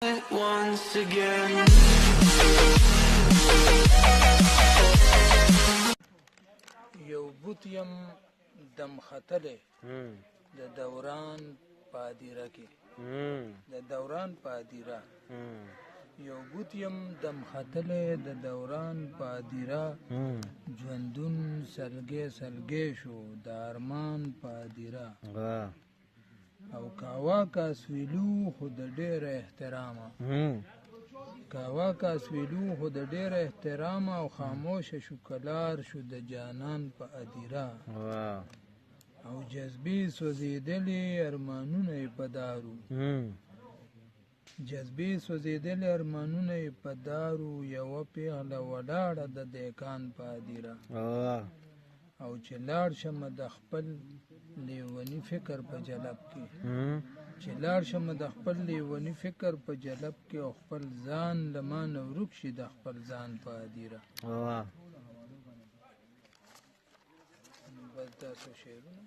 once again. یو بوتیم دم خطلې د دوران پادیره کې د دوران پادیره یو بوتیم دم خطلې د دوران پادیره ژوندون سلګې سلګې شو د ارمان پادیره او کاوا کاسویلو خو د ډېر احترامه کاوا کاسویلو خو د ډېر احترامه او خاموش شو کلار شو د جانان په ادیره او جذبې سوځېدلې ارمانونه یې په دارو جذبې سوځېدلې ارمانونه یې په دارو یوه پیغله ولاړه د دیکان په ادیره او چې لاړ شمه د خپل لیوني فکر په جلب کې چې لاړ شمه د خپل لیوني فکر په جلب کې او خپل ځان له ما نه ورک شي د خپل ځان په ادیره بس دا څو شعرونه